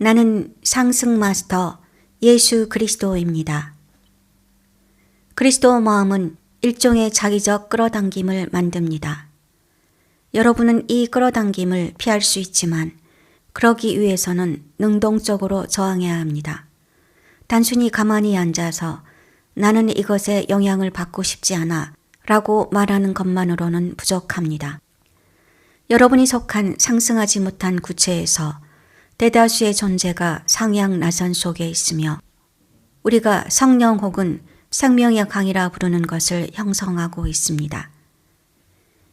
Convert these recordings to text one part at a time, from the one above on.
나는 상승 마스터 예수 그리스도입니다. 그리스도 마음은 일종의 자기적 끌어당김을 만듭니다. 여러분은 이 끌어당김을 피할 수 있지만 그러기 위해서는 능동적으로 저항해야 합니다. 단순히 가만히 앉아서 나는 이것에 영향을 받고 싶지 않아 라고 말하는 것만으로는 부족합니다. 여러분이 속한 상승하지 못한 구체에서 대다수의 존재가 상향 나선 속에 있으며 우리가 성령 혹은 생명의 강이라 부르는 것을 형성하고 있습니다.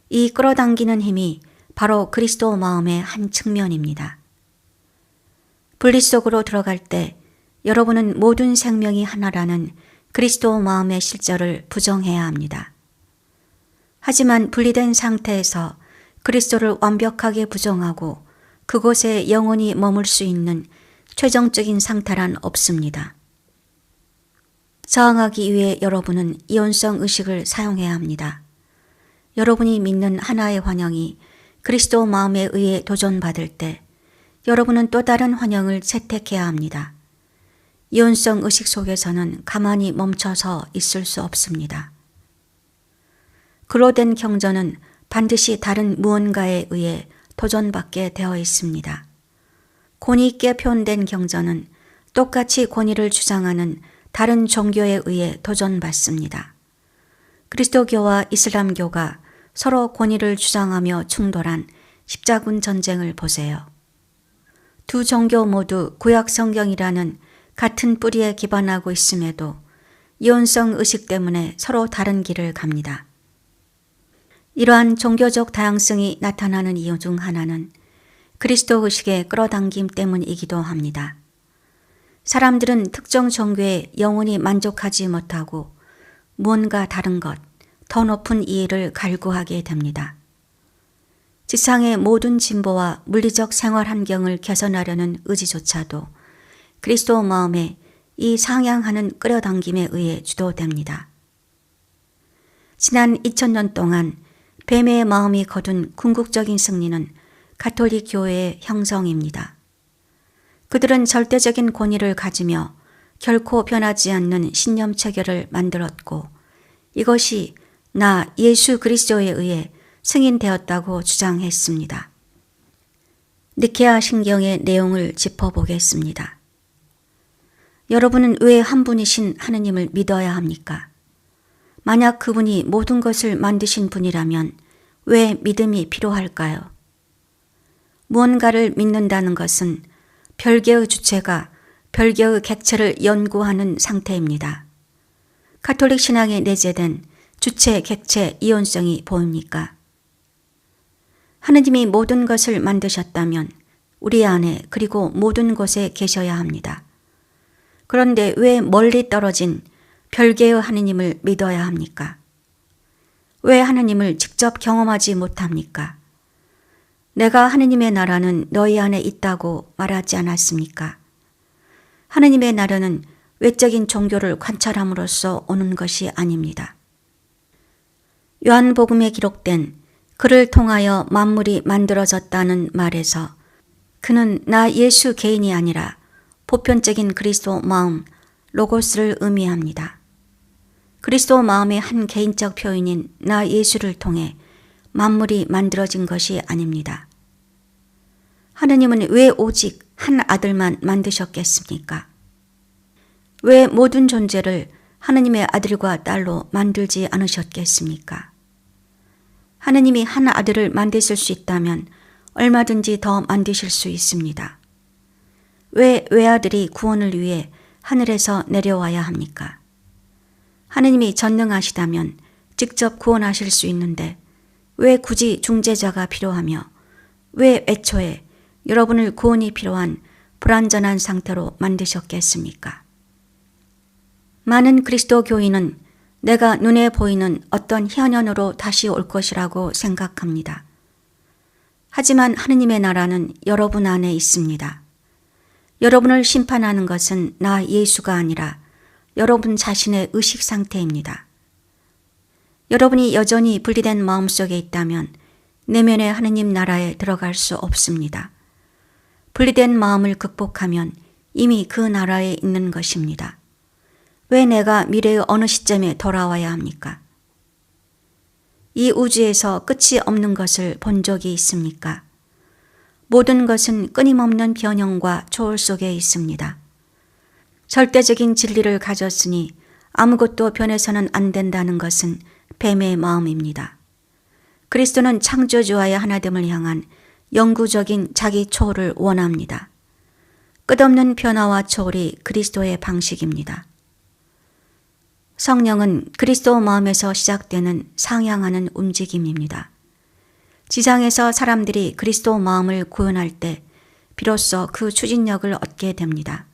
이 끌어당기는 힘이 바로 그리스도 마음의 한 측면입니다. 분리 속으로 들어갈 때 여러분은 모든 생명이 하나라는 그리스도 마음의 실절을 부정해야 합니다. 하지만 분리된 상태에서 그리스도를 완벽하게 부정하고 그곳에 영원히 머물 수 있는 최종적인 상태란 없습니다. 저항하기 위해 여러분은 이온성 의식을 사용해야 합니다. 여러분이 믿는 하나의 환영이 그리스도 마음에 의해 도전받을 때 여러분은 또 다른 환영을 채택해야 합니다. 이온성 의식 속에서는 가만히 멈춰서 있을 수 없습니다. 그로 된 경전은 반드시 다른 무언가에 의해 도전받게 되어 있습니다. 권위 있게 표현된 경전은 똑같이 권위를 주장하는 다른 종교에 의해 도전받습니다. 그리스도교와 이슬람교가 서로 권위를 주장하며 충돌한 십자군 전쟁을 보세요. 두 종교 모두 구약 성경이라는 같은 뿌리에 기반하고 있음에도 이온성 의식 때문에 서로 다른 길을 갑니다. 이러한 종교적 다양성이 나타나는 이유 중 하나는 그리스도 의식의 끌어당김 때문이기도 합니다. 사람들은 특정 종교에 영원히 만족하지 못하고 무언가 다른 것, 더 높은 이해를 갈구하게 됩니다. 지상의 모든 진보와 물리적 생활 환경을 개선하려는 의지조차도 그리스도 마음에 이 상향하는 끌어당김에 의해 주도됩니다. 지난 2000년 동안 뱀의 마음이 거둔 궁극적인 승리는 가톨릭 교회의 형성입니다. 그들은 절대적인 권위를 가지며 결코 변하지 않는 신념 체계를 만들었고 이것이 나 예수 그리스도에 의해 승인되었다고 주장했습니다. 니케아 신경의 내용을 짚어보겠습니다. 여러분은 왜 한 분이신 하느님을 믿어야 합니까? 만약 그분이 모든 것을 만드신 분이라면 왜 믿음이 필요할까요? 무언가를 믿는다는 것은 별개의 주체가 별개의 객체를 연구하는 상태입니다. 가톨릭 신앙에 내재된 주체, 객체, 이온성이 보입니까? 하느님이 모든 것을 만드셨다면 우리 안에 그리고 모든 곳에 계셔야 합니다. 그런데 왜 멀리 떨어진 별개의 하느님을 믿어야 합니까? 왜 하느님을 직접 경험하지 못합니까? 내가 하느님의 나라는 너희 안에 있다고 말하지 않았습니까? 하느님의 나라는 외적인 종교를 관찰함으로써 오는 것이 아닙니다. 요한복음에 기록된 그를 통하여 만물이 만들어졌다는 말에서 그는 나 예수 개인이 아니라 보편적인 그리스도 마음, 로고스를 의미합니다. 그리스도 마음의 한 개인적 표현인 나 예수를 통해 만물이 만들어진 것이 아닙니다. 하느님은 왜 오직 한 아들만 만드셨겠습니까? 왜 모든 존재를 하느님의 아들과 딸로 만들지 않으셨겠습니까? 하느님이 한 아들을 만드실 수 있다면 얼마든지 더 만드실 수 있습니다. 왜 외아들이 구원을 위해 하늘에서 내려와야 합니까? 하느님이 전능하시다면 직접 구원하실 수 있는데 왜 굳이 중재자가 필요하며 왜 애초에 여러분을 구원이 필요한 불완전한 상태로 만드셨겠습니까? 많은 그리스도 교인은 내가 눈에 보이는 어떤 현현으로 다시 올 것이라고 생각합니다. 하지만 하느님의 나라는 여러분 안에 있습니다. 여러분을 심판하는 것은 나 예수가 아니라 여러분 자신의 의식 상태입니다. 여러분이 여전히 분리된 마음속에 있다면 내면의 하느님 나라에 들어갈 수 없습니다. 분리된 마음을 극복하면 이미 그 나라에 있는 것입니다. 왜 내가 미래의 어느 시점에 돌아와야 합니까? 이 우주에서 끝이 없는 것을 본 적이 있습니까? 모든 것은 끊임없는 변형과 초월 속에 있습니다. 절대적인 진리를 가졌으니 아무것도 변해서는 안 된다는 것은 뱀의 마음입니다. 그리스도는 창조주와의 하나됨을 향한 영구적인 자기 초월을 원합니다. 끝없는 변화와 초월이 그리스도의 방식입니다. 성령은 그리스도 마음에서 시작되는 상향하는 움직임입니다. 지상에서 사람들이 그리스도 마음을 구현할 때 비로소 그 추진력을 얻게 됩니다.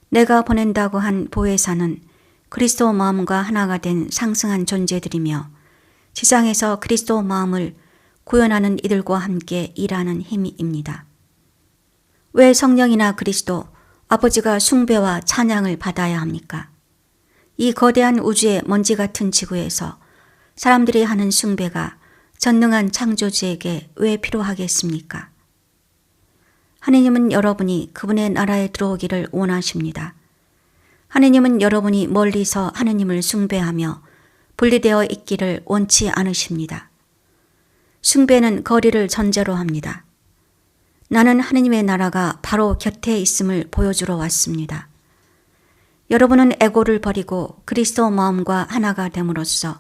내가 보낸다고 한 보혜사는 그리스도 마음과 하나가 된 상승한 존재들이며 지상에서 그리스도 마음을 구현하는 이들과 함께 일하는 힘입니다. 왜 성령이나 그리스도, 아버지가 숭배와 찬양을 받아야 합니까? 이 거대한 우주의 먼지 같은 지구에서 사람들이 하는 숭배가 전능한 창조주에게 왜 필요하겠습니까? 하느님은 여러분이 그분의 나라에 들어오기를 원하십니다. 하느님은 여러분이 멀리서 하느님을 숭배하며 분리되어 있기를 원치 않으십니다. 숭배는 거리를 전제로 합니다. 나는 하느님의 나라가 바로 곁에 있음을 보여주러 왔습니다. 여러분은 에고를 버리고 그리스도 마음과 하나가 됨으로써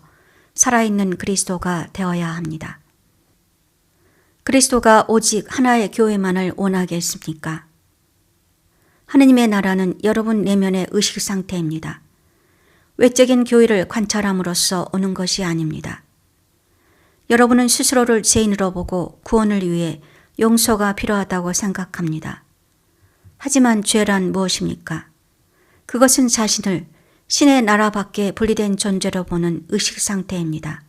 살아있는 그리스도가 되어야 합니다. 그리스도가 오직 하나의 교회만을 원하겠습니까? 하느님의 나라는 여러분 내면의 의식 상태입니다. 외적인 교회를 관찰함으로써 오는 것이 아닙니다. 여러분은 스스로를 죄인으로 보고 구원을 위해 용서가 필요하다고 생각합니다. 하지만 죄란 무엇입니까? 그것은 자신을 신의 나라 밖에 분리된 존재로 보는 의식 상태입니다.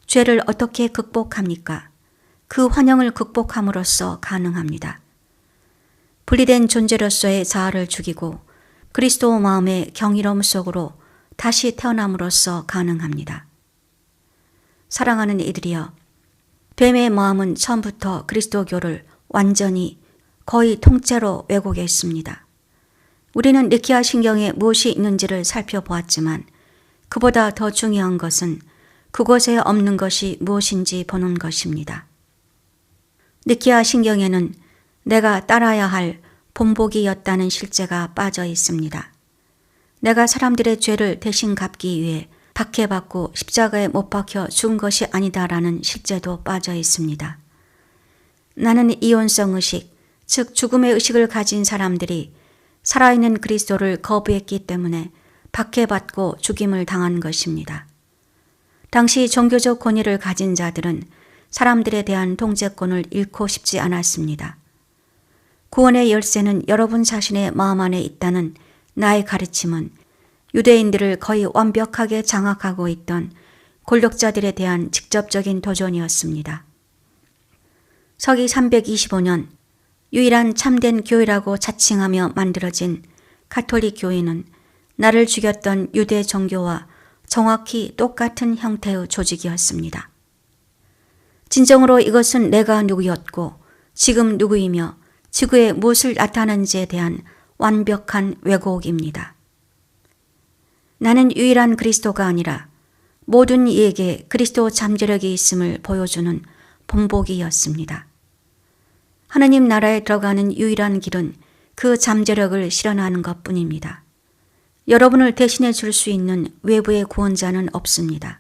죄를 어떻게 극복합니까? 그 환영을 극복함으로써 가능합니다. 분리된 존재로서의 자아를 죽이고 그리스도 마음의 경이로움 속으로 다시 태어남으로써 가능합니다. 사랑하는 이들이여, 뱀의 마음은 처음부터 그리스도교를 완전히 거의 통째로 왜곡했습니다. 우리는 니케아 신경에 무엇이 있는지를 살펴보았지만 그보다 더 중요한 것은 그곳에 없는 것이 무엇인지 보는 것입니다. 니케아 신경에는 내가 따라야 할 본보기였다는 실제가 빠져 있습니다. 내가 사람들의 죄를 대신 갚기 위해 박해받고 십자가에 못 박혀 죽은 것이 아니다라는 실제도 빠져 있습니다. 나는 이혼성 의식, 즉 죽음의 의식을 가진 사람들이 살아있는 그리스도를 거부했기 때문에 박해받고 죽임을 당한 것입니다. 당시 종교적 권위를 가진 자들은 사람들에 대한 통제권을 잃고 싶지 않았습니다. 구원의 열쇠는 여러분 자신의 마음 안에 있다는 나의 가르침은 유대인들을 거의 완벽하게 장악하고 있던 권력자들에 대한 직접적인 도전이었습니다. 서기 325년 유일한 참된 교회라고 자칭하며 만들어진 가톨릭 교회는 나를 죽였던 유대 종교와 정확히 똑같은 형태의 조직이었습니다. 진정으로 이것은 내가 누구였고 지금 누구이며 지구에 무엇을 나타내는지에 대한 완벽한 왜곡입니다. 나는 유일한 그리스도가 아니라 모든 이에게 그리스도 잠재력이 있음을 보여주는 본보기였습니다. 하느님 나라에 들어가는 유일한 길은 그 잠재력을 실현하는 것뿐입니다. 여러분을 대신해 줄 수 있는 외부의 구원자는 없습니다.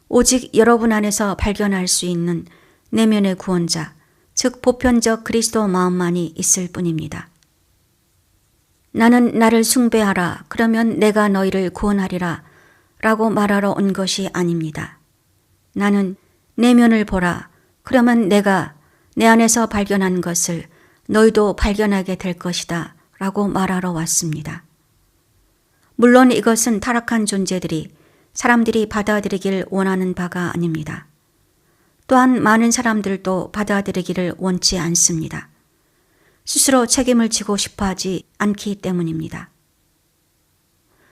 오직 여러분 안에서 발견할 수 있는 내면의 구원자, 즉 보편적 그리스도 마음만이 있을 뿐입니다. 나는 나를 숭배하라, 그러면 내가 너희를 구원하리라 라고 말하러 온 것이 아닙니다. 나는 내면을 보라, 그러면 내가 내 안에서 발견한 것을 너희도 발견하게 될 것이다 라고 말하러 왔습니다. 물론 이것은 타락한 존재들이 사람들이 받아들이길 원하는 바가 아닙니다. 또한 많은 사람들도 받아들이기를 원치 않습니다. 스스로 책임을 지고 싶어 하지 않기 때문입니다.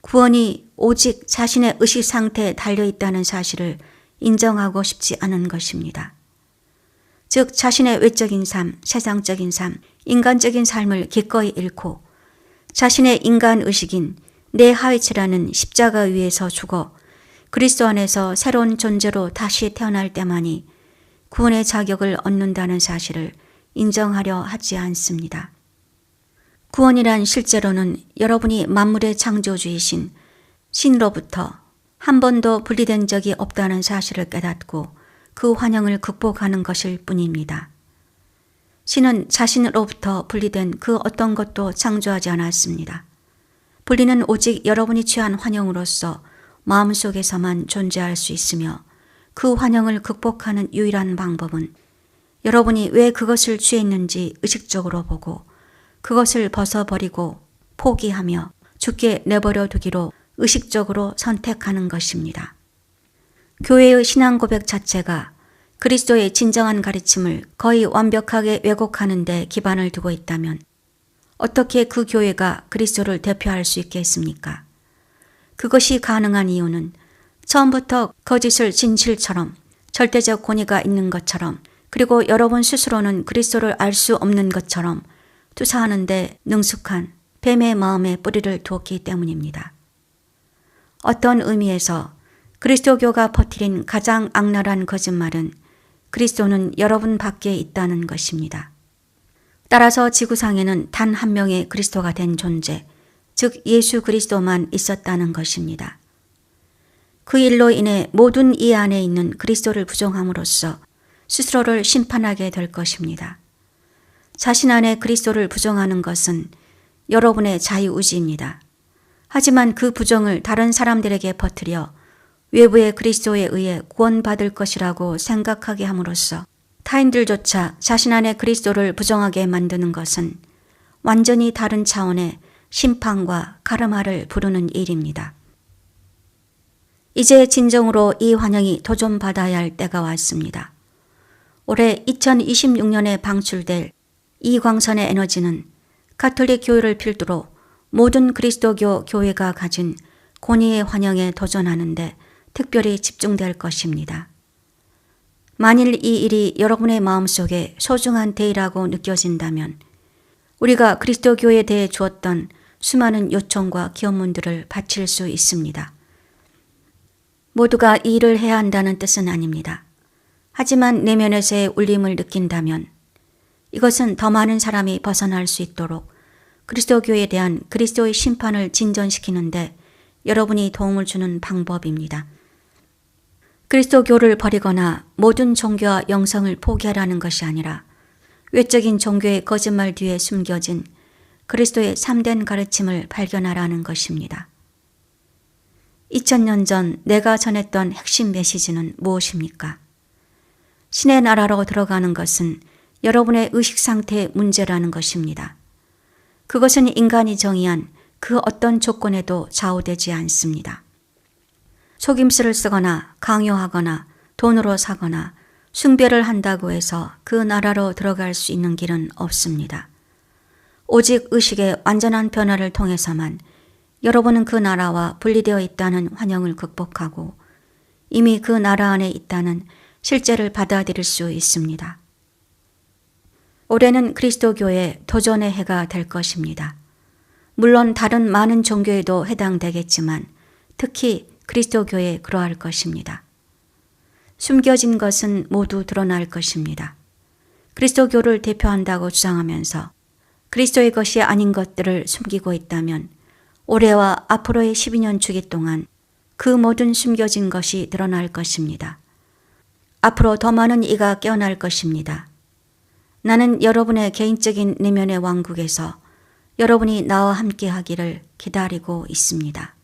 구원이 오직 자신의 의식 상태에 달려있다는 사실을 인정하고 싶지 않은 것입니다. 즉 자신의 외적인 삶, 세상적인 삶, 인간적인 삶을 기꺼이 잃고 자신의 인간 의식인 내 하위치라는 십자가 위에서 죽어 그리스도 안에서 새로운 존재로 다시 태어날 때만이 구원의 자격을 얻는다는 사실을 인정하려 하지 않습니다. 구원이란 실제로는 여러분이 만물의 창조주이신 신으로부터 한 번도 분리된 적이 없다는 사실을 깨닫고 그 환영을 극복하는 것일 뿐입니다. 신은 자신으로부터 분리된 그 어떤 것도 창조하지 않았습니다. 분리는 오직 여러분이 취한 환영으로서 마음속에서만 존재할 수 있으며 그 환영을 극복하는 유일한 방법은 여러분이 왜 그것을 취했는지 의식적으로 보고 그것을 벗어버리고 포기하며 죽게 내버려 두기로 의식적으로 선택하는 것입니다. 교회의 신앙 고백 자체가 그리스도의 진정한 가르침을 거의 완벽하게 왜곡하는 데 기반을 두고 있다면 어떻게 그 교회가 그리스도를 대표할 수 있겠습니까? 그것이 가능한 이유는 처음부터 거짓을 진실처럼 절대적 권위가 있는 것처럼 그리고 여러분 스스로는 그리스도를 알 수 없는 것처럼 투사하는 데 능숙한 뱀의 마음에 뿌리를 두었기 때문입니다. 어떤 의미에서 그리스도교가 퍼뜨린 가장 악랄한 거짓말은 그리스도는 여러분 밖에 있다는 것입니다. 따라서 지구상에는 단 한 명의 그리스도가 된 존재, 즉 예수 그리스도만 있었다는 것입니다. 그 일로 인해 모든 이 안에 있는 그리스도를 부정함으로써 스스로를 심판하게 될 것입니다. 자신 안에 그리스도를 부정하는 것은 여러분의 자유의지입니다. 하지만 그 부정을 다른 사람들에게 퍼뜨려 외부의 그리스도에 의해 구원받을 것이라고 생각하게 함으로써 타인들조차 자신 안에 그리스도를 부정하게 만드는 것은 완전히 다른 차원의 심판과 가르마를 부르는 일입니다. 이제 진정으로 이 환영이 도전받아야 할 때가 왔습니다. 올해 2026년에 방출될 이 광선의 에너지는 가톨릭 교회를 필두로 모든 그리스도교 교회가 가진 권위의 환영에 도전하는데 특별히 집중될 것입니다. 만일 이 일이 여러분의 마음속에 소중한 대의라고 느껴진다면 우리가 그리스도 교회에 대해 주었던 수많은 요청과 기원문들을 바칠 수 있습니다. 모두가 이 일을 해야 한다는 뜻은 아닙니다. 하지만 내면에서의 울림을 느낀다면 이것은 더 많은 사람이 벗어날 수 있도록 그리스도 교회에 대한 그리스도의 심판을 진전시키는데 여러분이 도움을 주는 방법입니다. 그리스도교를 버리거나 모든 종교와 영성을 포기하라는 것이 아니라 외적인 종교의 거짓말 뒤에 숨겨진 그리스도의 참된 가르침을 발견하라는 것입니다. 2000년 전 내가 전했던 핵심 메시지는 무엇입니까? 신의 나라로 들어가는 것은 여러분의 의식 상태의 문제라는 것입니다. 그것은 인간이 정의한 그 어떤 조건에도 좌우되지 않습니다. 속임수를 쓰거나 강요하거나 돈으로 사거나 숭배를 한다고 해서 그 나라로 들어갈 수 있는 길은 없습니다. 오직 의식의 완전한 변화를 통해서만 여러분은 그 나라와 분리되어 있다는 환영을 극복하고 이미 그 나라 안에 있다는 실제를 받아들일 수 있습니다. 올해는 그리스도교의 도전의 해가 될 것입니다. 물론 다른 많은 종교에도 해당되겠지만 특히 그리스도교에 그러할 것입니다. 숨겨진 것은 모두 드러날 것입니다. 그리스도교를 대표한다고 주장하면서 그리스도의 것이 아닌 것들을 숨기고 있다면 올해와 앞으로의 12년 주기 동안 그 모든 숨겨진 것이 드러날 것입니다. 앞으로 더 많은 이가 깨어날 것입니다. 나는 여러분의 개인적인 내면의 왕국에서 여러분이 나와 함께 하기를 기다리고 있습니다.